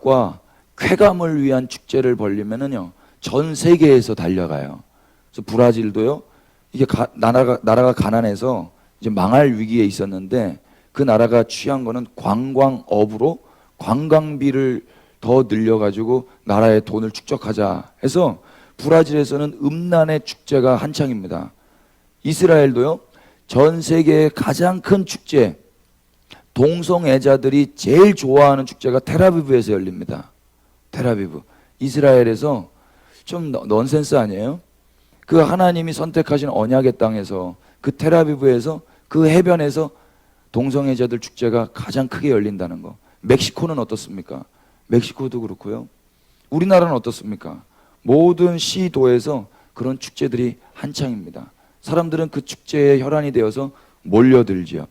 과 쾌감을 위한 축제를 벌리면은요, 전 세계에서 달려가요. 그래서 브라질도요, 이게 나라가 가난해서 이제 망할 위기에 있었는데, 그 나라가 취한 거는 관광업으로 관광비를 더 늘려가지고 나라의 돈을 축적하자 해서 브라질에서는 음란의 축제가 한창입니다. 이스라엘도요, 전 세계의 가장 큰 축제, 동성애자들이 제일 좋아하는 축제가 텔아비브에서 열립니다. 텔아비브. 이스라엘에서 좀 넌센스 아니에요? 그 하나님이 선택하신 언약의 땅에서, 그 텔아비브에서, 그 해변에서 동성애자들 축제가 가장 크게 열린다는 거. 멕시코는 어떻습니까? 멕시코도 그렇고요. 우리나라는 어떻습니까? 모든 시도에서 그런 축제들이 한창입니다. 사람들은 그 축제에 혈안이 되어서 몰려들지요.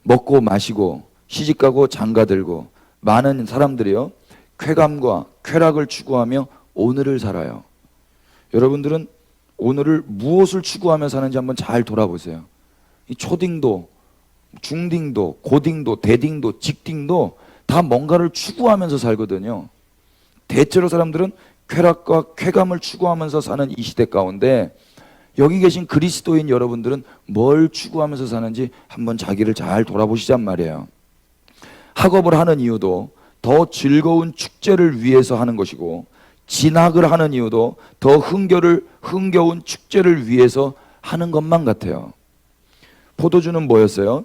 먹고 마시고 시집가고 장가들고 많은 사람들이요, 쾌감과 쾌락을 추구하며 오늘을 살아요. 여러분들은 오늘을 무엇을 추구하며 사는지 한번 잘 돌아보세요. 이 초딩도, 중딩도, 고딩도, 대딩도, 직딩도 다 뭔가를 추구하면서 살거든요. 대체로 사람들은 쾌락과 쾌감을 추구하면서 사는 이 시대 가운데, 여기 계신 그리스도인 여러분들은 뭘 추구하면서 사는지 한번 자기를 잘 돌아보시란 말이에요. 학업을 하는 이유도 더 즐거운 축제를 위해서 하는 것이고, 진학을 하는 이유도 더 흥겨운 축제를 위해서 하는 것만 같아요. 포도주는 뭐였어요?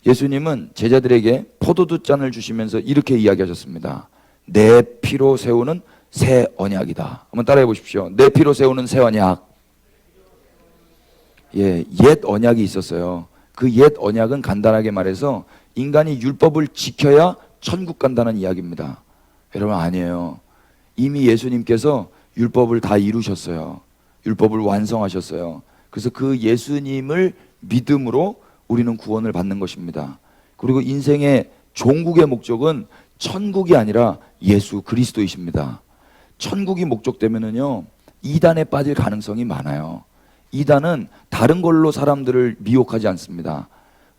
예수님은 제자들에게 포도주 잔을 주시면서 이렇게 이야기하셨습니다. 내 피로 세우는 새 언약이다. 한번 따라해 보십시오. 내 피로 세우는 새 언약. 예, 옛 언약이 있었어요. 그 옛 언약은 간단하게 말해서 인간이 율법을 지켜야 천국 간다는 이야기입니다. 여러분, 아니에요. 이미 예수님께서 율법을 다 이루셨어요. 율법을 완성하셨어요. 그래서 그 예수님을 믿음으로 우리는 구원을 받는 것입니다. 그리고 인생의 종국의 목적은 천국이 아니라 예수 그리스도이십니다. 천국이 목적되면은요, 이단에 빠질 가능성이 많아요. 이단은 다른 걸로 사람들을 미혹하지 않습니다.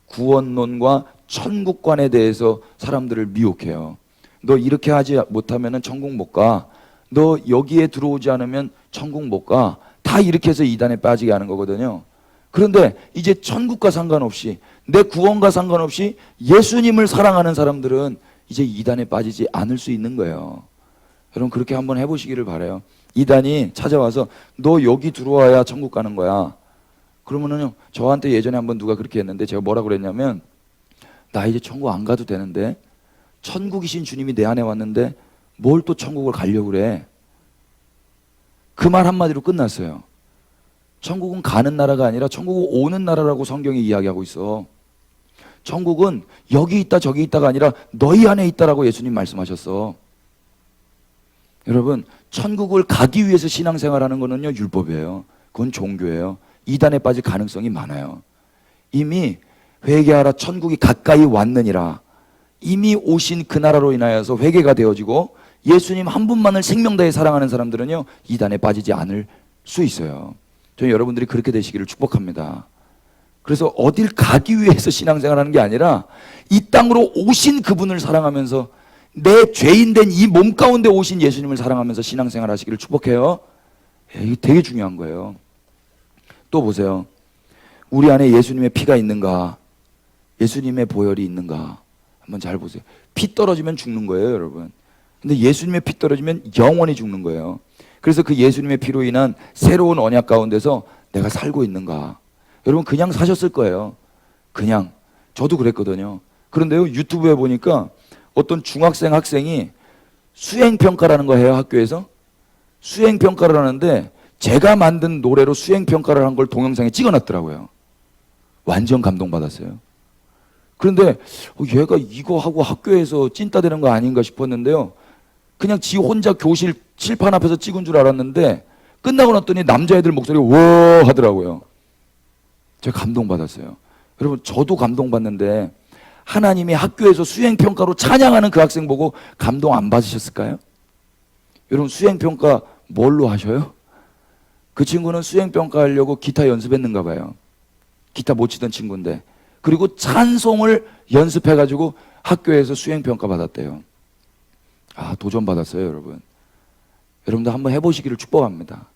구원론과 천국관에 대해서 사람들을 미혹해요. 너 이렇게 하지 못하면 천국 못 가. 너 여기에 들어오지 않으면 천국 못 가. 다 이렇게 해서 이단에 빠지게 하는 거거든요. 그런데 이제 천국과 상관없이, 내 구원과 상관없이 예수님을 사랑하는 사람들은 이제 이단에 빠지지 않을 수 있는 거예요. 여러분, 그렇게 한번 해보시기를 바라요. 이단이 찾아와서 너 여기 들어와야 천국 가는 거야. 그러면은요, 저한테 예전에 한번 누가 그렇게 했는데 제가 뭐라고 그랬냐면, 나 이제 천국 안 가도 되는데 천국이신 주님이 내 안에 왔는데 뭘 또 천국을 가려고 그래. 그 말 한마디로 끝났어요. 천국은 가는 나라가 아니라 천국은 오는 나라라고 성경이 이야기하고 있어. 천국은 여기 있다 저기 있다가 아니라 너희 안에 있다라고 예수님 말씀하셨어. 여러분, 천국을 가기 위해서 신앙생활하는 거는요, 율법이에요. 그건 종교예요. 이단에 빠질 가능성이 많아요. 이미 회개하라 천국이 가까이 왔느니라, 이미 오신 그 나라로 인하여서 회개가 되어지고 예수님 한 분만을 생명 다해 사랑하는 사람들은요, 이단에 빠지지 않을 수 있어요. 저는 여러분들이 그렇게 되시기를 축복합니다. 그래서 어딜 가기 위해서 신앙생활하는 게 아니라 이 땅으로 오신 그분을 사랑하면서, 내 죄인된 이 몸 가운데 오신 예수님을 사랑하면서 신앙생활 하시기를 축복해요. 이게 되게 중요한 거예요. 또 보세요. 우리 안에 예수님의 피가 있는가, 예수님의 보혈이 있는가 한번 잘 보세요. 피 떨어지면 죽는 거예요, 여러분. 근데 예수님의 피 떨어지면 영원히 죽는 거예요. 그래서 그 예수님의 피로 인한 새로운 언약 가운데서 내가 살고 있는가. 여러분, 그냥 사셨을 거예요. 그냥. 저도 그랬거든요. 그런데요, 유튜브에 보니까 어떤 중학생 학생이 수행평가라는 거 해요, 학교에서. 수행평가를 하는데 제가 만든 노래로 수행평가를 한 걸 동영상에 찍어놨더라고요. 완전 감동받았어요. 그런데 얘가 이거 하고 학교에서 찐따 되는 거 아닌가 싶었는데요, 그냥 지 혼자 교실 칠판 앞에서 찍은 줄 알았는데 끝나고 났더니 남자애들 목소리 워 하더라고요. 제가 감동받았어요. 여러분, 저도 감동받는데 하나님이 학교에서 수행평가로 찬양하는 그 학생 보고 감동 안 받으셨을까요? 여러분, 수행평가 뭘로 하셔요? 그 친구는 수행평가 하려고 기타 연습했는가 봐요. 기타 못 치던 친구인데, 그리고 찬송을 연습해가지고 학교에서 수행평가 받았대요. 도전 받았어요, 여러분. 여러분들 한번 해보시기를 축복합니다.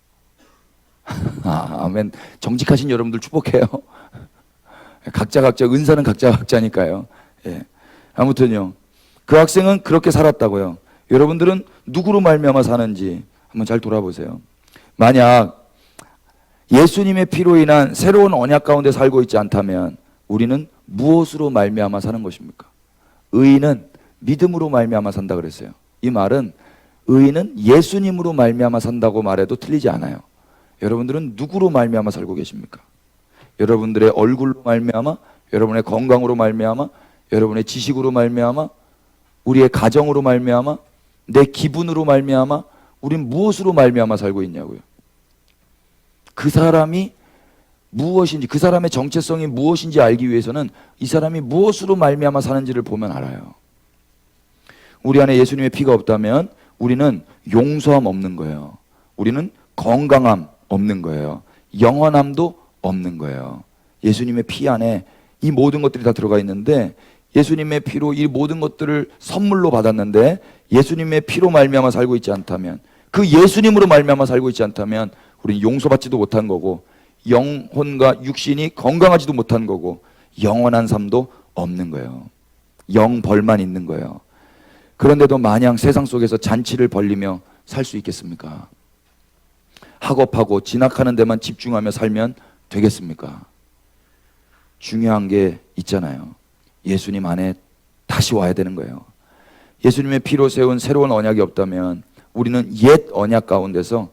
아멘. 정직하신 여러분들 축복해요. 각자 은사는 각자니까요. 예. 아무튼요, 그 학생은 그렇게 살았다고요. 여러분들은 누구로 말미암아 사는지 한번 잘 돌아보세요. 만약 예수님의 피로 인한 새로운 언약 가운데 살고 있지 않다면 우리는 무엇으로 말미암아 사는 것입니까? 의인은 믿음으로 말미암아 산다 그랬어요. 이 말은 의인은 예수님으로 말미암아 산다고 말해도 틀리지 않아요. 여러분들은 누구로 말미암아 살고 계십니까? 여러분들의 얼굴로 말미암아, 여러분의 건강으로 말미암아, 여러분의 지식으로 말미암아, 우리의 가정으로 말미암아, 내 기분으로 말미암아, 우린 무엇으로 말미암아 살고 있냐고요. 그 사람이 무엇인지, 그 사람의 정체성이 무엇인지 알기 위해서는 이 사람이 무엇으로 말미암아 사는지를 보면 알아요. 우리 안에 예수님의 피가 없다면 우리는 용서함 없는 거예요. 우리는 건강함 없는 거예요. 영원함도 없는 거예요. 예수님의 피 안에 이 모든 것들이 다 들어가 있는데, 예수님의 피로 이 모든 것들을 선물로 받았는데 예수님의 피로 말미암아 살고 있지 않다면, 그 예수님으로 말미암아 살고 있지 않다면 우리는 용서받지도 못한 거고, 영혼과 육신이 건강하지도 못한 거고, 영원한 삶도 없는 거예요. 영벌만 있는 거예요. 그런데도 마냥 세상 속에서 잔치를 벌리며 살 수 있겠습니까? 학업하고 진학하는 데만 집중하며 살면 되겠습니까? 중요한 게 있잖아요. 예수님 안에 다시 와야 되는 거예요. 예수님의 피로 세운 새로운 언약이 없다면 우리는 옛 언약 가운데서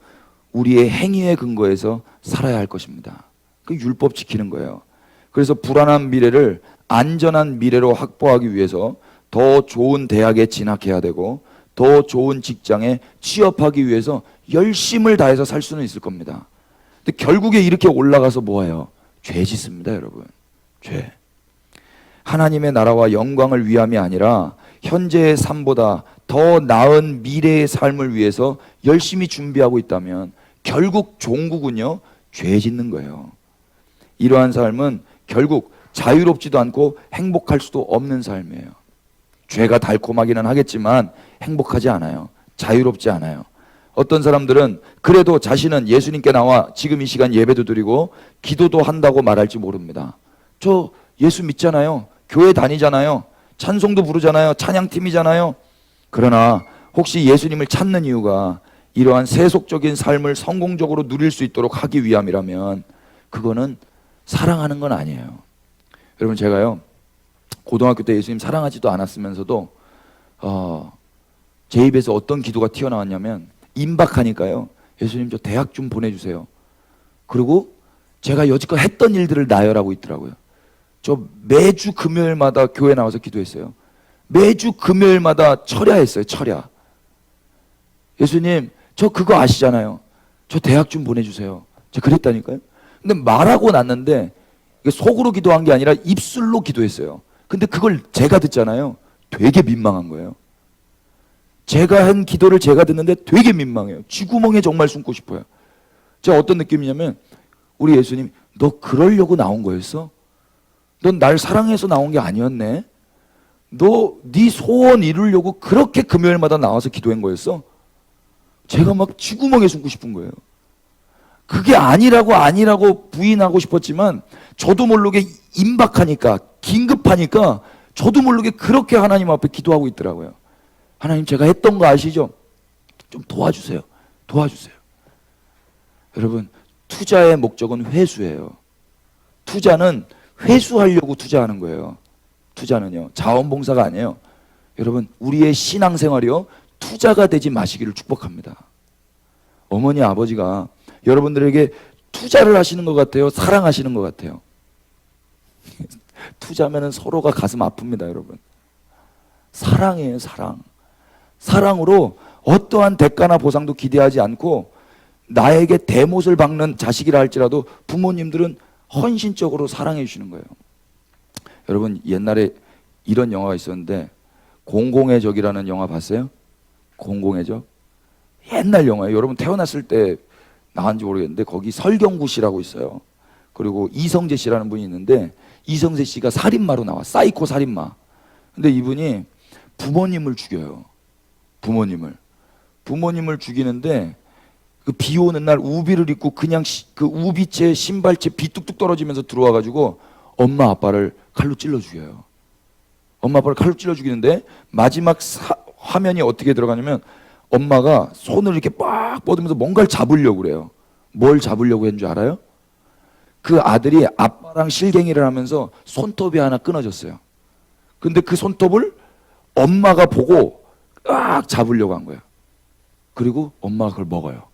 우리의 행위에 근거해서 살아야 할 것입니다. 그 율법 지키는 거예요. 그래서 불안한 미래를 안전한 미래로 확보하기 위해서 더 좋은 대학에 진학해야 되고, 더 좋은 직장에 취업하기 위해서 열심을 다해서 살 수는 있을 겁니다. 근데 결국에 이렇게 올라가서 뭐예요? 죄 짓습니다, 여러분. 죄. 하나님의 나라와 영광을 위함이 아니라 현재의 삶보다 더 나은 미래의 삶을 위해서 열심히 준비하고 있다면 결국 종국은요, 죄 짓는 거예요. 이러한 삶은 결국 자유롭지도 않고 행복할 수도 없는 삶이에요. 죄가 달콤하기는 하겠지만 행복하지 않아요. 자유롭지 않아요. 어떤 사람들은 그래도 자신은 예수님께 나와 지금 이 시간 예배도 드리고 기도도 한다고 말할지 모릅니다. 저 예수 믿잖아요. 교회 다니잖아요. 찬송도 부르잖아요. 찬양팀이잖아요. 그러나 혹시 예수님을 찾는 이유가 이러한 세속적인 삶을 성공적으로 누릴 수 있도록 하기 위함이라면 그거는 사랑하는 건 아니에요. 여러분, 제가요, 고등학교 때 예수님 사랑하지도 않았으면서도 제 입에서 어떤 기도가 튀어나왔냐면, 임박하니까요, 예수님 저 대학 좀 보내주세요. 그리고 제가 여지껏 했던 일들을 나열하고 있더라고요. 저 매주 금요일마다 교회 나와서 기도했어요. 매주 금요일마다 철야했어요. 철야. 예수님 저 그거 아시잖아요. 저 대학 좀 보내주세요. 제가 그랬다니까요. 근데 말하고 났는데 이게 속으로 기도한 게 아니라 입술로 기도했어요. 근데 그걸 제가 듣잖아요. 되게 민망한 거예요. 제가 한 기도를 제가 듣는데 되게 민망해요. 쥐구멍에 정말 숨고 싶어요. 제가 어떤 느낌이냐면, 우리 예수님, 너 그러려고 나온 거였어? 넌 날 사랑해서 나온 게 아니었네? 너 네 소원 이루려고 그렇게 금요일마다 나와서 기도한 거였어? 제가 막 쥐구멍에 숨고 싶은 거예요. 그게 아니라고 부인하고 싶었지만 저도 모르게 임박하니까, 긴급하니까 저도 모르게 그렇게 하나님 앞에 기도하고 있더라고요. 하나님, 제가 했던 거 아시죠? 좀 도와주세요. 도와주세요. 여러분, 투자의 목적은 회수예요. 투자는 회수하려고 투자하는 거예요. 투자는요, 자원봉사가 아니에요. 여러분, 우리의 신앙생활이요, 투자가 되지 마시기를 축복합니다. 어머니, 아버지가 여러분들에게 투자를 하시는 것 같아요? 사랑하시는 것 같아요? 투자면은 서로가 가슴 아픕니다, 여러분. 사랑이에요, 사랑. 사랑으로 어떠한 대가나 보상도 기대하지 않고 나에게 대못을 박는 자식이라 할지라도 부모님들은 헌신적으로 사랑해 주시는 거예요. 여러분, 옛날에 이런 영화가 있었는데, 공공의 적이라는 영화 봤어요? 공공의 적? 옛날 영화예요. 여러분 태어났을 때 나왔는지 모르겠는데 거기 설경구 씨라고 있어요. 그리고 이성재 씨라는 분이 있는데, 이성재 씨가 살인마로 나와. 사이코 살인마. 근데 이분이 부모님을 죽여요. 부모님을 죽이는데 그 비 오는 날 우비를 입고 그냥 그 우비채 신발채 비 뚝뚝 떨어지면서 들어와가지고 엄마 아빠를 칼로 찔러 죽여요. 엄마 아빠를 칼로 찔러 죽이는데 마지막 화면이 어떻게 들어가냐면 엄마가 손을 이렇게 빡 뻗으면서 뭔가를 잡으려고 그래요. 뭘 잡으려고 했는 줄 알아요? 그 아들이 아빠랑 실갱이를 하면서 손톱이 하나 끊어졌어요. 근데 그 손톱을 엄마가 보고 꽉 잡으려고 한 거예요. 그리고 엄마가 그걸 먹어요.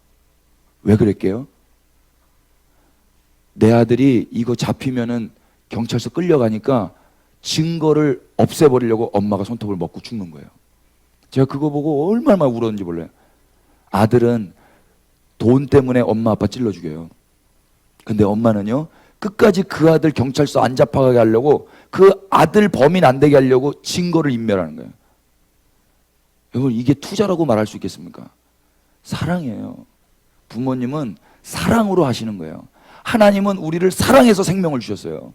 왜 그랬게요? 내 아들이 이거 잡히면은 경찰서 끌려가니까 증거를 없애버리려고 엄마가 손톱을 먹고 죽는 거예요. 제가 그거 보고 얼마나 울었는지 몰라요. 아들은 돈 때문에 엄마 아빠 찔러 죽여요. 근데 엄마는요, 끝까지 그 아들 경찰서 안 잡혀가게 하려고 그 아들 범인 안 되게 하려고 증거를 인멸하는 거예요. 여러분, 이게 투자라고 말할 수 있겠습니까? 사랑이에요. 부모님은 사랑으로 하시는 거예요. 하나님은 우리를 사랑해서 생명을 주셨어요.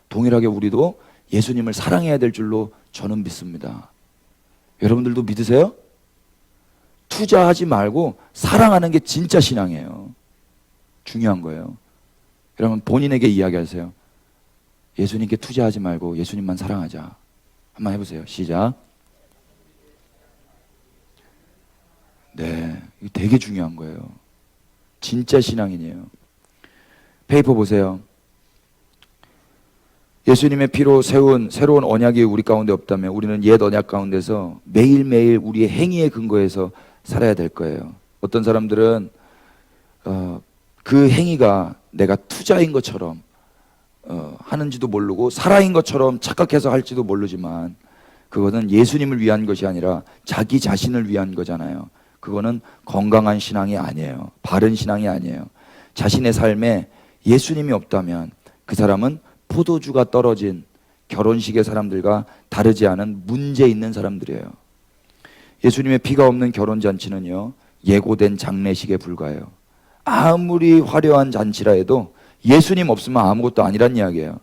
동일하게 우리도 예수님을 사랑해야 될 줄로 저는 믿습니다. 여러분들도 믿으세요? 투자하지 말고 사랑하는 게 진짜 신앙이에요. 중요한 거예요. 여러분, 본인에게 이야기하세요. 예수님께 투자하지 말고 예수님만 사랑하자. 한번 해보세요. 시작. 네, 이거 되게 중요한 거예요. 진짜 신앙인이에요. 페이퍼 보세요. 예수님의 피로 세운 새로운 언약이 우리 가운데 없다면 우리는 옛 언약 가운데서 매일매일 우리의 행위에 근거해서 살아야 될 거예요. 어떤 사람들은 그 행위가 내가 투자인 것처럼 하는지도 모르고 살아인 것처럼 착각해서 할지도 모르지만 그것은 예수님을 위한 것이 아니라 자기 자신을 위한 거잖아요. 그거는 건강한 신앙이 아니에요. 바른 신앙이 아니에요. 자신의 삶에 예수님이 없다면 그 사람은 포도주가 떨어진 결혼식의 사람들과 다르지 않은 문제 있는 사람들이에요. 예수님의 피가 없는 결혼잔치는요, 예고된 장례식에 불과해요. 아무리 화려한 잔치라 해도 예수님 없으면 아무것도 아니란 이야기예요.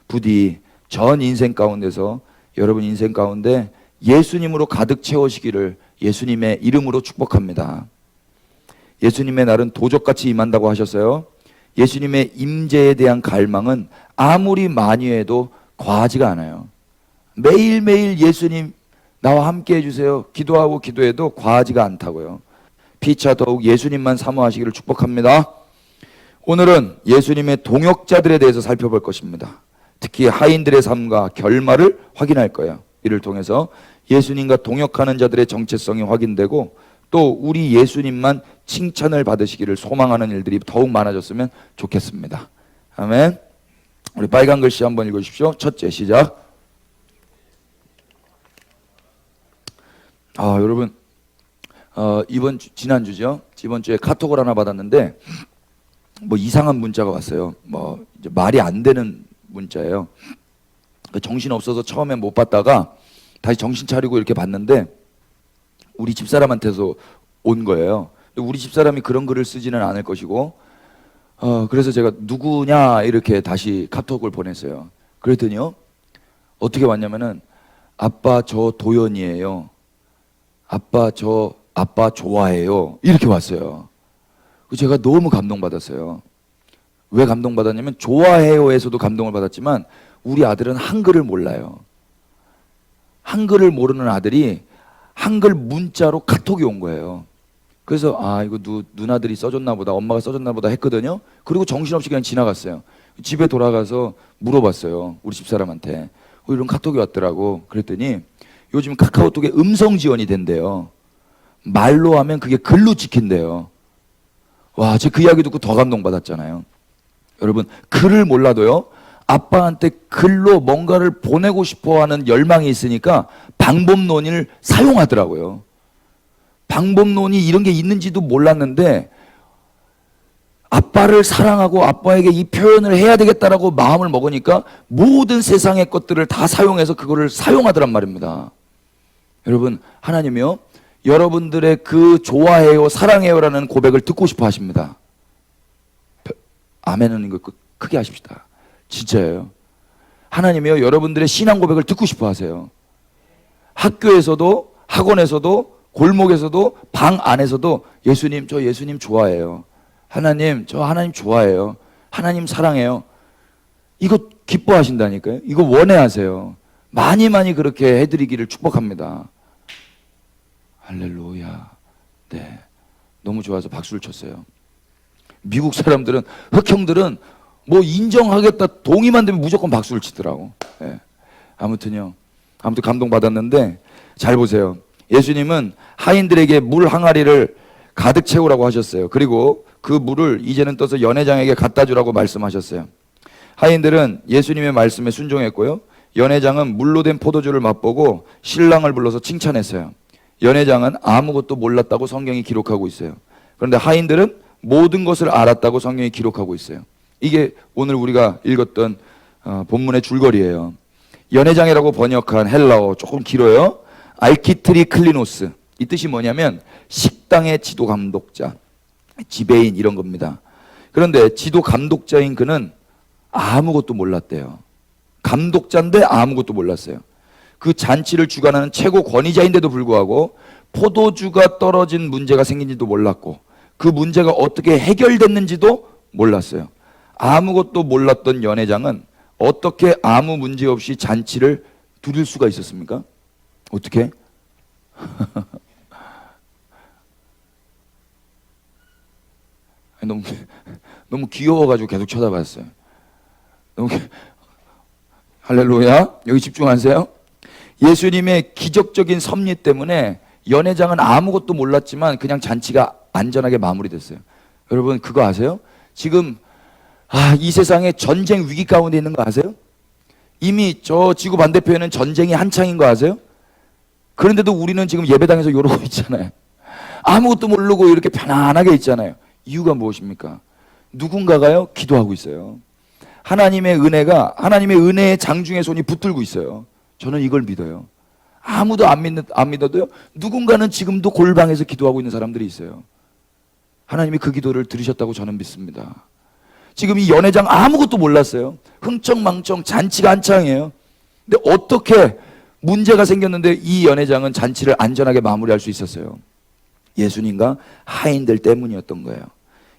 부디 전 인생 가운데서 여러분 인생 가운데 예수님으로 가득 채우시기를 예수님의 이름으로 축복합니다. 예수님의 날은 도적같이 임한다고 하셨어요. 예수님의 임재에 대한 갈망은 아무리 많이 해도 과하지가 않아요. 매일매일 예수님 나와 함께 해주세요 기도하고 기도해도 과하지가 않다고요. 피차 더욱 예수님만 사모하시기를 축복합니다. 오늘은 예수님의 동역자들에 대해서 살펴볼 것입니다. 특히 하인들의 삶과 결말을 확인할 거예요. 이를 통해서 예수님과 동역하는 자들의 정체성이 확인되고 또 우리 예수님만 칭찬을 받으시기를 소망하는 일들이 더욱 많아졌으면 좋겠습니다. 아멘. 우리 빨간 글씨 한번 읽어주십시오. 첫째, 시작. 여러분, 지난주죠. 이번 주에 카톡을 하나 받았는데 뭐 이상한 문자가 왔어요. 뭐 이제 말이 안 되는 문자예요. 정신 없어서 처음에 못 봤다가 다시 정신 차리고 이렇게 봤는데 우리 집사람한테서 온 거예요. 우리 집사람이 그런 글을 쓰지는 않을 것이고 그래서 제가 누구냐 이렇게 다시 카톡을 보냈어요. 그랬더니요, 어떻게 왔냐면은 아빠 저 도연이에요. 아빠 좋아해요. 이렇게 왔어요. 제가 너무 감동받았어요. 왜 감동받았냐면 좋아해요에서도 감동을 받았지만 우리 아들은 한글을 몰라요. 한글을 모르는 아들이 한글 문자로 카톡이 온 거예요. 그래서 이거 누나들이 써줬나 보다, 엄마가 써줬나 보다 했거든요. 그리고 정신없이 그냥 지나갔어요. 집에 돌아가서 물어봤어요. 우리 집사람한테. 이런 카톡이 왔더라고. 그랬더니 요즘 카카오톡에 음성 지원이 된대요. 말로 하면 그게 글로 찍힌대요. 와, 제가 그 이야기 듣고 더 감동받았잖아요. 여러분, 글을 몰라도요, 아빠한테 글로 뭔가를 보내고 싶어 하는 열망이 있으니까 방법론을 사용하더라고요. 방법론이 이런 게 있는지도 몰랐는데 아빠를 사랑하고 아빠에게 이 표현을 해야 되겠다라고 마음을 먹으니까 모든 세상의 것들을 다 사용해서 그거를 사용하더란 말입니다. 여러분, 하나님이요, 여러분들의 그 좋아해요, 사랑해요라는 고백을 듣고 싶어 하십니다. 아멘은 이거 크게 하십시다. 진짜예요. 하나님이요, 여러분들의 신앙 고백을 듣고 싶어 하세요. 학교에서도 학원에서도 골목에서도 방 안에서도 예수님, 저 예수님 좋아해요. 하나님, 저 하나님 좋아해요. 하나님 사랑해요. 이거 기뻐하신다니까요. 이거 원해하세요. 많이 많이 그렇게 해드리기를 축복합니다. 할렐루야. 네, 너무 좋아서 박수를 쳤어요. 미국 사람들은, 흑형들은 뭐 인정하겠다 동의만 되면 무조건 박수를 치더라고. 네. 아무튼 감동받았는데, 잘 보세요. 예수님은 하인들에게 물 항아리를 가득 채우라고 하셨어요. 그리고 그 물을 이제는 떠서 연회장에게 갖다 주라고 말씀하셨어요. 하인들은 예수님의 말씀에 순종했고요. 연회장은 물로 된 포도주를 맛보고 신랑을 불러서 칭찬했어요. 연회장은 아무것도 몰랐다고 성경이 기록하고 있어요. 그런데 하인들은 모든 것을 알았다고 성경이 기록하고 있어요. 이게 오늘 우리가 읽었던 본문의 줄거리예요. 연회장이라고 번역한 헬라어 조금 길어요. 알키트리클리노스. 이 뜻이 뭐냐면 식당의 지도 감독자, 지배인 이런 겁니다. 그런데 지도 감독자인 그는 아무것도 몰랐대요. 감독자인데 아무것도 몰랐어요. 그 잔치를 주관하는 최고 권위자인데도 불구하고 포도주가 떨어진 문제가 생긴지도 몰랐고 그 문제가 어떻게 해결됐는지도 몰랐어요. 아무것도 몰랐던 연회장은 어떻게 아무 문제 없이 잔치를 두릴 수가 있었습니까? 어떻게? 너무 귀여워가지고 계속 쳐다봤어요. 할렐루야. 여기 집중하세요. 예수님의 기적적인 섭리 때문에 연회장은 아무것도 몰랐지만 그냥 잔치가 안전하게 마무리됐어요. 여러분 그거 아세요? 지금 이 세상에 전쟁 위기 가운데 있는 거 아세요? 이미 저 지구 반대편에는 전쟁이 한창인 거 아세요? 그런데도 우리는 지금 예배당에서 이러고 있잖아요. 아무것도 모르고 이렇게 편안하게 있잖아요. 이유가 무엇입니까? 누군가가요 기도하고 있어요. 하나님의 은혜의 장중의 손이 붙들고 있어요. 저는 이걸 믿어요. 아무도 안 믿어도요 누군가는 지금도 골방에서 기도하고 있는 사람들이 있어요. 하나님이 그 기도를 들으셨다고 저는 믿습니다. 지금 이 연회장 아무것도 몰랐어요. 흥청망청 잔치가 한창이에요. 근데 어떻게 문제가 생겼는데 이 연회장은 잔치를 안전하게 마무리할 수 있었어요? 예수님과 하인들 때문이었던 거예요.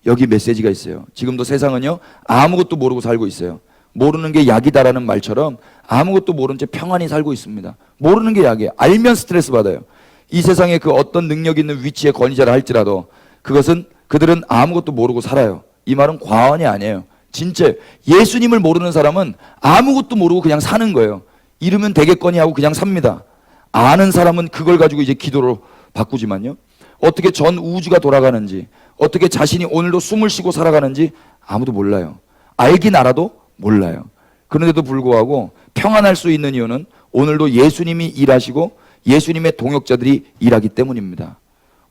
여기 메시지가 있어요. 지금도 세상은요 아무것도 모르고 살고 있어요. 모르는 게 약이다라는 말처럼 아무것도 모른 채 평안히 살고 있습니다. 모르는 게 약이에요. 알면 스트레스 받아요. 이 세상에 그 어떤 능력 있는 위치의 권위자라 할지라도 그들은 아무것도 모르고 살아요. 이 말은 과언이 아니에요. 진짜 예수님을 모르는 사람은 아무것도 모르고 그냥 사는 거예요. 이러면 되겠거니 하고 그냥 삽니다. 아는 사람은 그걸 가지고 이제 기도로 바꾸지만요. 어떻게 전 우주가 돌아가는지, 어떻게 자신이 오늘도 숨을 쉬고 살아가는지 아무도 몰라요. 알긴 알아도 몰라요. 그런데도 불구하고 평안할 수 있는 이유는 오늘도 예수님이 일하시고 예수님의 동역자들이 일하기 때문입니다.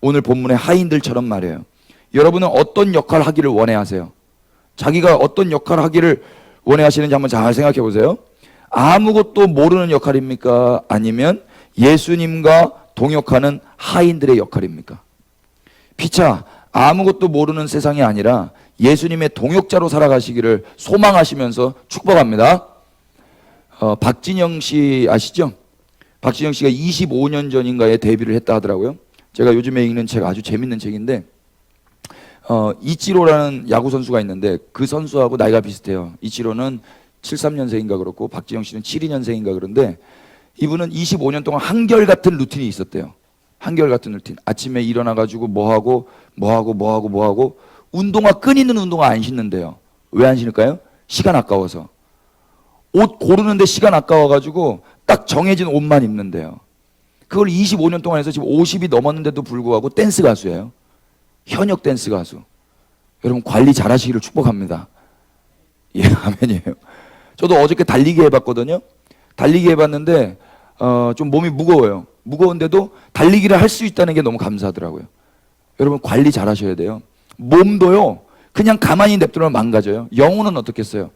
오늘 본문의 하인들처럼 말이에요. 여러분은 어떤 역할을 하기를 원해하세요? 자기가 어떤 역할을 하기를 원해하시는지 한번 잘 생각해 보세요. 아무것도 모르는 역할입니까? 아니면 예수님과 동역하는 하인들의 역할입니까? 피차 아무것도 모르는 세상이 아니라 예수님의 동역자로 살아가시기를 소망하시면서 축복합니다. 박진영 씨 아시죠? 박진영 씨가 25년 전인가에 데뷔를 했다 하더라고요. 제가 요즘에 읽는 책 아주 재밌는 책인데 이치로라는 야구 선수가 있는데 그 선수하고 나이가 비슷해요. 이치로는 73년생인가 그렇고 박진영 씨는 72년생인가 그런데 이분은 25년 동안 한결같은 루틴이 있었대요. 한결같은 루틴. 아침에 일어나가지고 뭐하고 운동화 끈있는 운동화 안 신는데요. 왜 안 신을까요? 시간 아까워서. 옷 고르는데 시간 아까워가지고 딱 정해진 옷만 입는데요. 그걸 25년 동안 해서 지금 50이 넘었는데도 불구하고 댄스 가수예요. 현역 댄스 가수. 여러분 관리 잘 하시기를 축복합니다. 예, 아멘이에요. 저도 어저께 달리기 해봤거든요. 달리기 해봤는데 좀 몸이 무거워요. 무거운데도 달리기를 할 수 있다는 게 너무 감사하더라고요. 여러분 관리 잘 하셔야 돼요. 몸도요 그냥 가만히 냅두면 망가져요. 영혼은 어떻겠어요?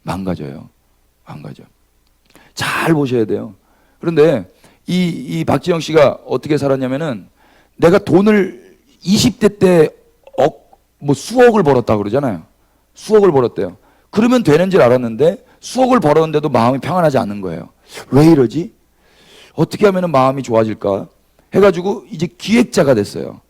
망가져요. 잘 보셔야 돼요. 그런데 이 박지영 씨가 어떻게 살았냐면은 내가 돈을 20대 때 수억을 벌었다 그러잖아요. 수억을 벌었대요. 그러면 되는 줄 알았는데 수억을 벌었는데도 마음이 평안하지 않은 거예요. 왜 이러지? 어떻게 하면 마음이 좋아질까 해가지고 이제 기획자가 됐어요.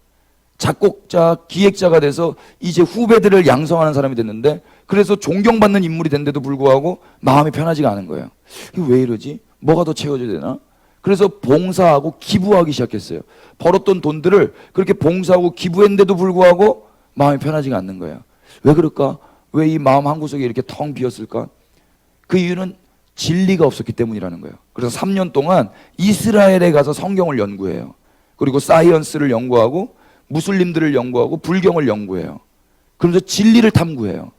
작곡자, 기획자가 돼서 이제 후배들을 양성하는 사람이 됐는데, 그래서 존경받는 인물이 된데도 불구하고 마음이 편하지가 않은 거예요. 이거 왜 이러지? 뭐가 더 채워져야 되나? 그래서 봉사하고 기부하기 시작했어요. 벌었던 돈들을 그렇게 봉사하고 기부했는데도 불구하고 마음이 편하지가 않는 거예요. 왜 그럴까? 왜 이 마음 한구석에 이렇게 텅 비었을까? 그 이유는 진리가 없었기 때문이라는 거예요. 그래서 3년 동안 이스라엘에 가서 성경을 연구해요. 그리고 사이언스를 연구하고 무슬림들을 연구하고 불경을 연구해요. 그러면서 진리를 탐구해요.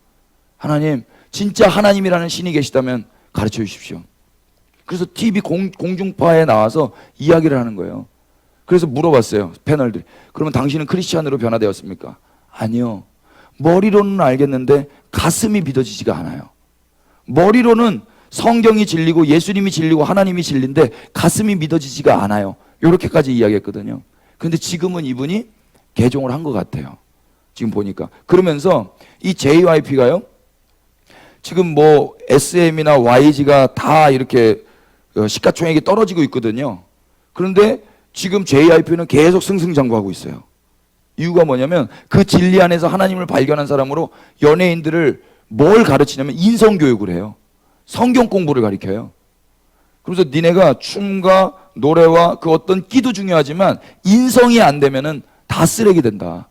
하나님, 진짜 하나님이라는 신이 계시다면 가르쳐 주십시오. 그래서 TV 공중파에 나와서 이야기를 하는 거예요. 그래서 물어봤어요, 패널들이. 그러면 당신은 크리스찬으로 변화되었습니까? 아니요. 머리로는 알겠는데 가슴이 믿어지지가 않아요. 머리로는 성경이 진리고 예수님이 진리고 하나님이 진리인데 가슴이 믿어지지가 않아요. 이렇게까지 이야기했거든요. 근데 지금은 이분이 개종을 한 것 같아요. 지금 보니까. 그러면서 이 JYP가요, 지금 뭐 SM이나 YG가 다 이렇게 시가총액이 떨어지고 있거든요. 그런데 지금 JYP는 계속 승승장구하고 있어요. 이유가 뭐냐면 그 진리 안에서 하나님을 발견한 사람으로 연예인들을 뭘 가르치냐면 인성교육을 해요. 성경 공부를 가르쳐요. 그래서 니네가 춤과 노래와 그 어떤 끼도 중요하지만 인성이 안 되면은 다 쓰레기 된다.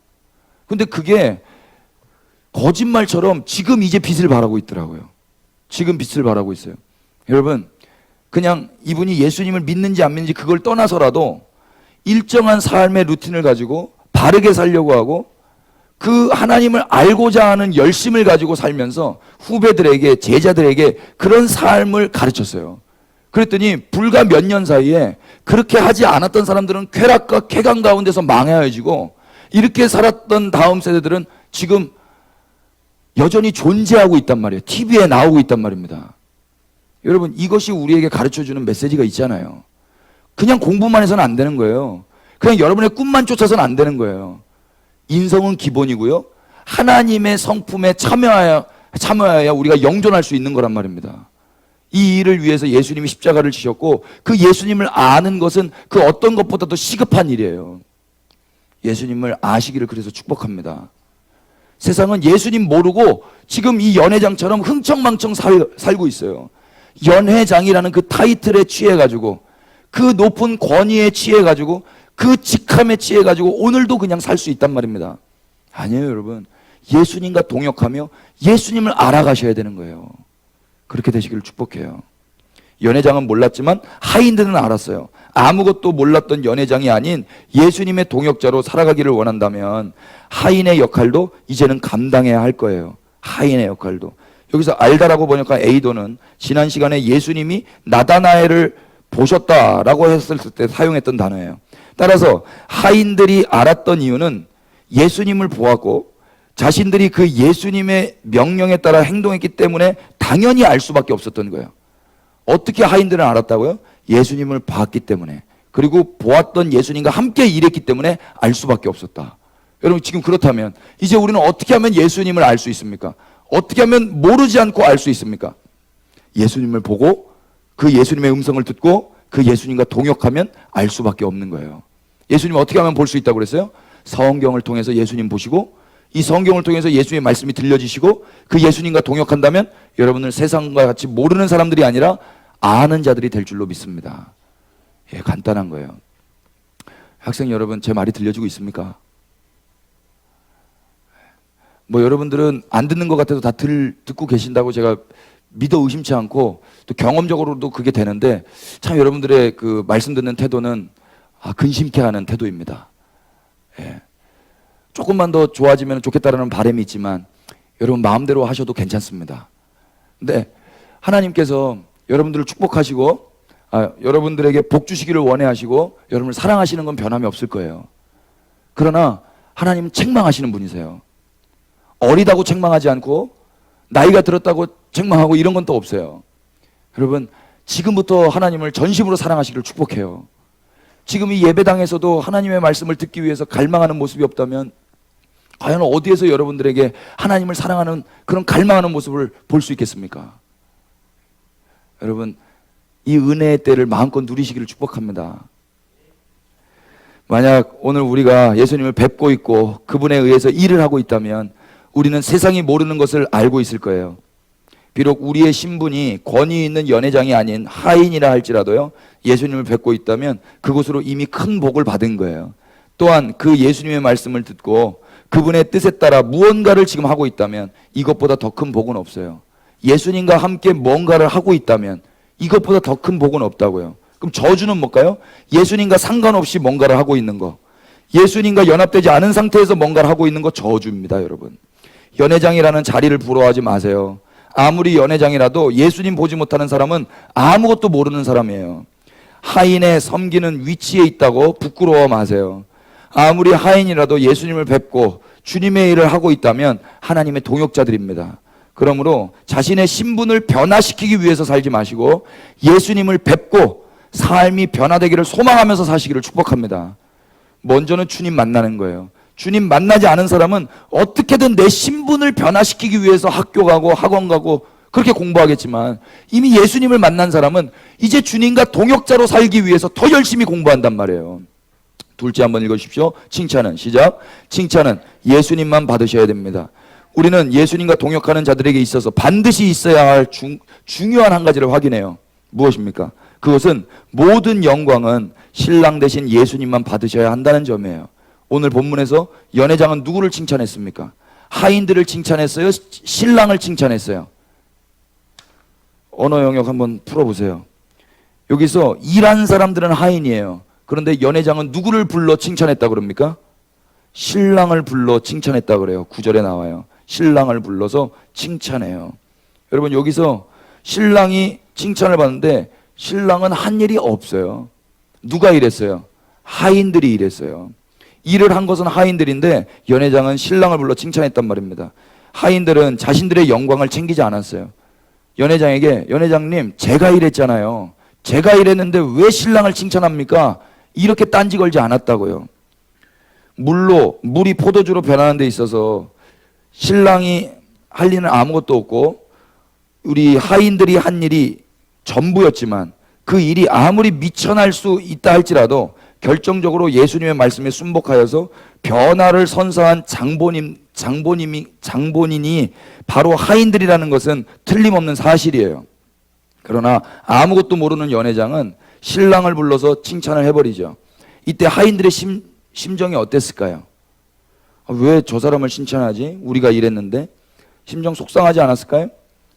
근데 그게 거짓말처럼 지금 이제 빛을 발하고 있더라고요. 지금 빛을 발하고 있어요. 여러분, 그냥 이분이 예수님을 믿는지 안 믿는지 그걸 떠나서라도 일정한 삶의 루틴을 가지고 바르게 살려고 하고 그 하나님을 알고자 하는 열심을 가지고 살면서 후배들에게, 제자들에게 그런 삶을 가르쳤어요. 그랬더니 불과 몇 년 사이에 그렇게 하지 않았던 사람들은 쾌락과 쾌감 가운데서 망해야지고, 이렇게 살았던 다음 세대들은 지금 여전히 존재하고 있단 말이에요. TV에 나오고 있단 말입니다. 여러분, 이것이 우리에게 가르쳐주는 메시지가 있잖아요. 그냥 공부만 해서는 안 되는 거예요. 그냥 여러분의 꿈만 쫓아서는 안 되는 거예요. 인성은 기본이고요, 하나님의 성품에 참여해야 우리가 영존할 수 있는 거란 말입니다. 이 일을 위해서 예수님이 십자가를 지셨고 그 예수님을 아는 것은 그 어떤 것보다도 시급한 일이에요. 예수님을 아시기를 그래서 축복합니다. 세상은 예수님 모르고 지금 이 연회장처럼 흥청망청 살고 있어요. 연회장이라는 그 타이틀에 취해가지고, 그 높은 권위에 취해가지고, 그 직함에 취해가지고 오늘도 그냥 살 수 있단 말입니다. 아니에요, 여러분. 예수님과 동역하며 예수님을 알아가셔야 되는 거예요. 그렇게 되시기를 축복해요. 연회장은 몰랐지만 하인들은 알았어요. 아무것도 몰랐던 연회장이 아닌 예수님의 동역자로 살아가기를 원한다면 하인의 역할도 이제는 감당해야 할 거예요. 하인의 역할도. 여기서 알다라고 보니까 에이도는 지난 시간에 예수님이 나다나엘을 보셨다라고 했을 때 사용했던 단어예요. 따라서 하인들이 알았던 이유는 예수님을 보았고 자신들이 그 예수님의 명령에 따라 행동했기 때문에 당연히 알 수밖에 없었던 거예요. 어떻게 하인들은 알았다고요? 예수님을 봤기 때문에, 그리고 보았던 예수님과 함께 일했기 때문에 알 수밖에 없었다. 여러분, 지금 그렇다면 이제 우리는 어떻게 하면 예수님을 알 수 있습니까? 어떻게 하면 모르지 않고 알 수 있습니까? 예수님을 보고 그 예수님의 음성을 듣고 그 예수님과 동역하면 알 수밖에 없는 거예요. 예수님 어떻게 하면 볼 수 있다고 그랬어요? 성경을 통해서 예수님 보시고, 이 성경을 통해서 예수님의 말씀이 들려지시고 그 예수님과 동역한다면 여러분은 세상과 같이 모르는 사람들이 아니라 아는 자들이 될 줄로 믿습니다. 예, 간단한 거예요. 학생 여러분, 제 말이 들려지고 있습니까? 뭐 여러분들은 안 듣는 것 같아도 다 듣고 계신다고 제가 믿어 의심치 않고 또 경험적으로도 그게 되는데, 참 여러분들의 그 말씀 듣는 태도는 근심케 하는 태도입니다. 예. 조금만 더 좋아지면 좋겠다라는 바람이 있지만 여러분 마음대로 하셔도 괜찮습니다. 근데 하나님께서 여러분들을 축복하시고 여러분들에게 복 주시기를 원해하시고 여러분을 사랑하시는 건 변함이 없을 거예요. 그러나 하나님은 책망하시는 분이세요. 어리다고 책망하지 않고 나이가 들었다고 책망하고 이런 건 또 없어요. 여러분, 지금부터 하나님을 전심으로 사랑하시기를 축복해요. 지금 이 예배당에서도 하나님의 말씀을 듣기 위해서 갈망하는 모습이 없다면 과연 어디에서 여러분들에게 하나님을 사랑하는 그런 갈망하는 모습을 볼 수 있겠습니까? 여러분, 이 은혜의 때를 마음껏 누리시기를 축복합니다. 만약 오늘 우리가 예수님을 뵙고 있고 그분에 의해서 일을 하고 있다면 우리는 세상이 모르는 것을 알고 있을 거예요. 비록 우리의 신분이 권위 있는 연회장이 아닌 하인이라 할지라도요, 예수님을 뵙고 있다면 그것으로 이미 큰 복을 받은 거예요. 또한 그 예수님의 말씀을 듣고 그분의 뜻에 따라 무언가를 지금 하고 있다면 이것보다 더 큰 복은 없어요. 예수님과 함께 뭔가를 하고 있다면 이것보다 더 큰 복은 없다고요. 그럼 저주는 뭘까요? 예수님과 상관없이 뭔가를 하고 있는 거, 예수님과 연합되지 않은 상태에서 뭔가를 하고 있는 거 저주입니다. 여러분, 연회장이라는 자리를 부러워하지 마세요. 아무리 연회장이라도 예수님 보지 못하는 사람은 아무것도 모르는 사람이에요. 하인의 섬기는 위치에 있다고 부끄러워 마세요. 아무리 하인이라도 예수님을 뵙고 주님의 일을 하고 있다면 하나님의 동역자들입니다. 그러므로 자신의 신분을 변화시키기 위해서 살지 마시고 예수님을 뵙고 삶이 변화되기를 소망하면서 사시기를 축복합니다. 먼저는 주님 만나는 거예요. 주님 만나지 않은 사람은 어떻게든 내 신분을 변화시키기 위해서 학교 가고 학원 가고 그렇게 공부하겠지만, 이미 예수님을 만난 사람은 이제 주님과 동역자로 살기 위해서 더 열심히 공부한단 말이에요. 둘째 한번 읽으십시오. 칭찬은, 시작. 칭찬은 예수님만 받으셔야 됩니다. 우리는 예수님과 동역하는 자들에게 있어서 반드시 있어야 할 중요한 한 가지를 확인해요. 무엇입니까? 그것은 모든 영광은 신랑 되신 예수님만 받으셔야 한다는 점이에요. 오늘 본문에서 연회장은 누구를 칭찬했습니까? 하인들을 칭찬했어요? 신랑을 칭찬했어요? 언어 영역 한번 풀어보세요. 여기서 일한 사람들은 하인이에요. 그런데 연회장은 누구를 불러 칭찬했다 그럽니까? 신랑을 불러 칭찬했다 그래요. 9절에 나와요. 신랑을 불러서 칭찬해요. 여러분, 여기서 신랑이 칭찬을 받는데 신랑은 한 일이 없어요. 누가 일했어요? 하인들이 일했어요. 일을 한 것은 하인들인데 연회장은 신랑을 불러 칭찬했단 말입니다. 하인들은 자신들의 영광을 챙기지 않았어요. 연회장에게, 연회장님 제가 일했잖아요. 제가 일했는데 왜 신랑을 칭찬합니까? 이렇게 딴지 걸지 않았다고요. 물이 포도주로 변하는 데 있어서 신랑이 할 일은 아무것도 없고 우리 하인들이 한 일이 전부였지만, 그 일이 아무리 미천할 수 있다 할지라도 결정적으로 예수님의 말씀에 순복하여서 변화를 선사한 장본인이 바로 하인들이라는 것은 틀림없는 사실이에요. 그러나 아무것도 모르는 연회장은 신랑을 불러서 칭찬을 해버리죠. 이때 하인들의 심정이 어땠을까요? 왜 저 사람을 칭찬하지? 우리가 일했는데. 심정 속상하지 않았을까요?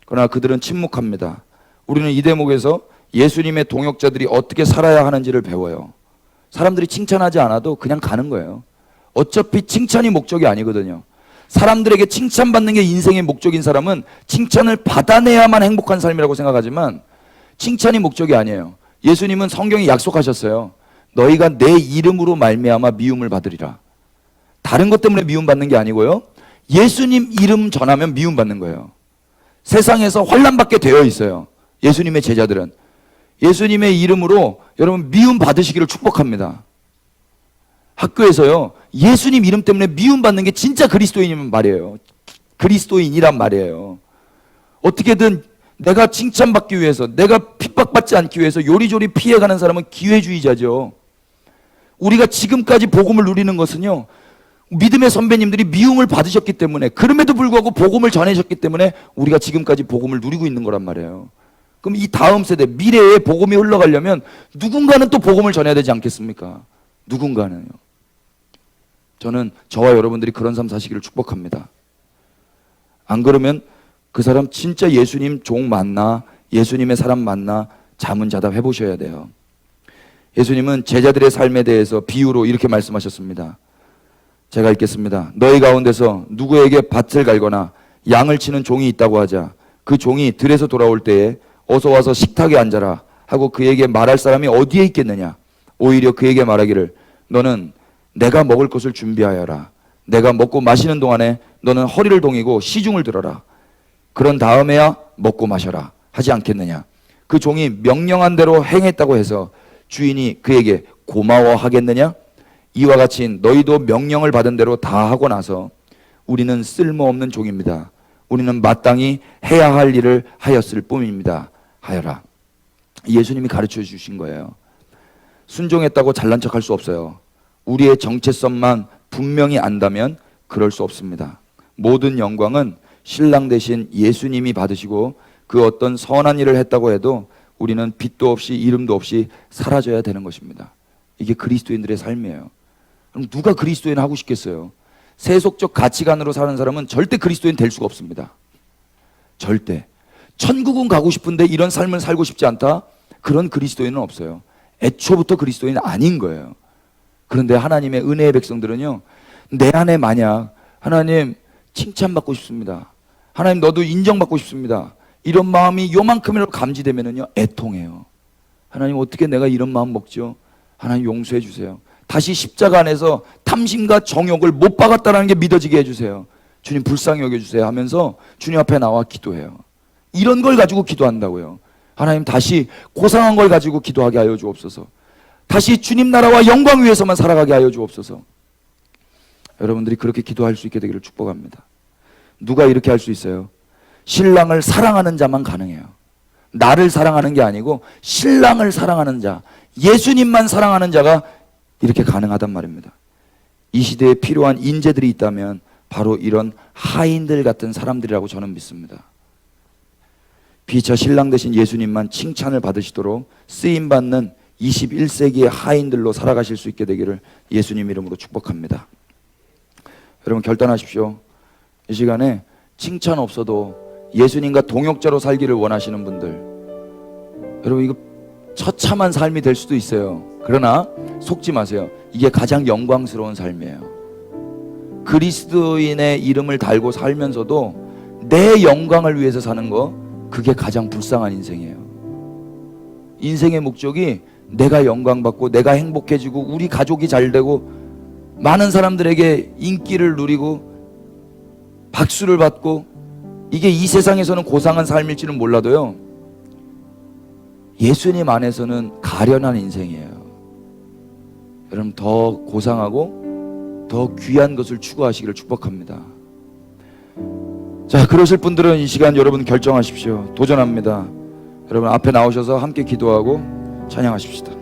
그러나 그들은 침묵합니다. 우리는 이 대목에서 예수님의 동역자들이 어떻게 살아야 하는지를 배워요. 사람들이 칭찬하지 않아도 그냥 가는 거예요. 어차피 칭찬이 목적이 아니거든요. 사람들에게 칭찬받는 게 인생의 목적인 사람은 칭찬을 받아내야만 행복한 삶이라고 생각하지만 칭찬이 목적이 아니에요. 예수님은 성경에 약속하셨어요. 너희가 내 이름으로 말미암아 미움을 받으리라. 다른 것 때문에 미움받는 게 아니고요, 예수님 이름 전하면 미움받는 거예요. 세상에서 환난받게 되어 있어요. 예수님의 제자들은 예수님의 이름으로 여러분 미움 받으시기를 축복합니다. 학교에서요, 예수님 이름 때문에 미움받는 게 진짜 그리스도인이란 말이에요. 그리스도인이란 말이에요. 어떻게든 내가 칭찬받기 위해서, 내가 핍박받지 않기 위해서 요리조리 피해가는 사람은 기회주의자죠. 우리가 지금까지 복음을 누리는 것은요, 믿음의 선배님들이 미움을 받으셨기 때문에, 그럼에도 불구하고 복음을 전해셨기 때문에 우리가 지금까지 복음을 누리고 있는 거란 말이에요. 그럼 이 다음 세대, 미래에 복음이 흘러가려면 누군가는 또 복음을 전해야 되지 않겠습니까? 누군가는요. 저는 저와 여러분들이 그런 삶 사시기를 축복합니다. 안 그러면 그 사람 진짜 예수님 종 맞나, 예수님의 사람 맞나 자문자답 해보셔야 돼요. 예수님은 제자들의 삶에 대해서 비유로 이렇게 말씀하셨습니다. 제가 읽겠습니다. 너희 가운데서 누구에게 밭을 갈거나 양을 치는 종이 있다고 하자. 그 종이 들에서 돌아올 때에 어서 와서 식탁에 앉아라 하고 그에게 말할 사람이 어디에 있겠느냐? 오히려 그에게 말하기를 너는 내가 먹을 것을 준비하여라. 내가 먹고 마시는 동안에 너는 허리를 동이고 시중을 들어라. 그런 다음에야 먹고 마셔라 하지 않겠느냐? 그 종이 명령한 대로 행했다고 해서 주인이 그에게 고마워하겠느냐? 이와 같이 너희도 명령을 받은 대로 다 하고 나서 우리는 쓸모없는 종입니다. 우리는 마땅히 해야 할 일을 하였을 뿐입니다. 하여라. 예수님이 가르쳐 주신 거예요. 순종했다고 잘난 척할 수 없어요. 우리의 정체성만 분명히 안다면 그럴 수 없습니다. 모든 영광은 신랑 대신 예수님이 받으시고 그 어떤 선한 일을 했다고 해도 우리는 빚도 없이 이름도 없이 사라져야 되는 것입니다. 이게 그리스도인들의 삶이에요. 그럼 누가 그리스도인 하고 싶겠어요? 세속적 가치관으로 사는 사람은 절대 그리스도인 될 수가 없습니다. 절대. 천국은 가고 싶은데 이런 삶을 살고 싶지 않다? 그런 그리스도인은 없어요. 애초부터 그리스도인 아닌 거예요. 그런데 하나님의 은혜의 백성들은요, 내 안에 만약 하나님 칭찬받고 싶습니다, 하나님 너도 인정받고 싶습니다, 이런 마음이 요만큼이라도 감지되면은요 애통해요. 하나님 어떻게 내가 이런 마음 먹죠? 하나님 용서해 주세요. 다시 십자가 안에서 탐심과 정욕을 못 박았다는 게 믿어지게 해주세요. 주님 불쌍히 여겨주세요 하면서 주님 앞에 나와 기도해요. 이런 걸 가지고 기도한다고요. 하나님 다시 고상한 걸 가지고 기도하게 하여 주옵소서. 다시 주님 나라와 영광 위에서만 살아가게 하여 주옵소서. 여러분들이 그렇게 기도할 수 있게 되기를 축복합니다. 누가 이렇게 할 수 있어요? 신랑을 사랑하는 자만 가능해요. 나를 사랑하는 게 아니고 신랑을 사랑하는 자, 예수님만 사랑하는 자가 이렇게 가능하단 말입니다. 이 시대에 필요한 인재들이 있다면 바로 이런 하인들 같은 사람들이라고 저는 믿습니다. 비처 신랑 되신 예수님만 칭찬을 받으시도록 쓰임받는 21세기의 하인들로 살아가실 수 있게 되기를 예수님 이름으로 축복합니다. 여러분 결단하십시오. 이 시간에 칭찬 없어도 예수님과 동역자로 살기를 원하시는 분들, 여러분 이거 처참한 삶이 될 수도 있어요. 그러나 속지 마세요. 이게 가장 영광스러운 삶이에요. 그리스도인의 이름을 달고 살면서도 내 영광을 위해서 사는 거, 그게 가장 불쌍한 인생이에요. 인생의 목적이 내가 영광받고 내가 행복해지고 우리 가족이 잘되고 많은 사람들에게 인기를 누리고 박수를 받고, 이게 이 세상에서는 고상한 삶일지는 몰라도요, 예수님 안에서는 가련한 인생이에요. 여러분 더 고상하고 더 귀한 것을 추구하시기를 축복합니다. 자, 그러실 분들은 이 시간 여러분 결정하십시오. 도전합니다. 여러분 앞에 나오셔서 함께 기도하고 찬양하십시다.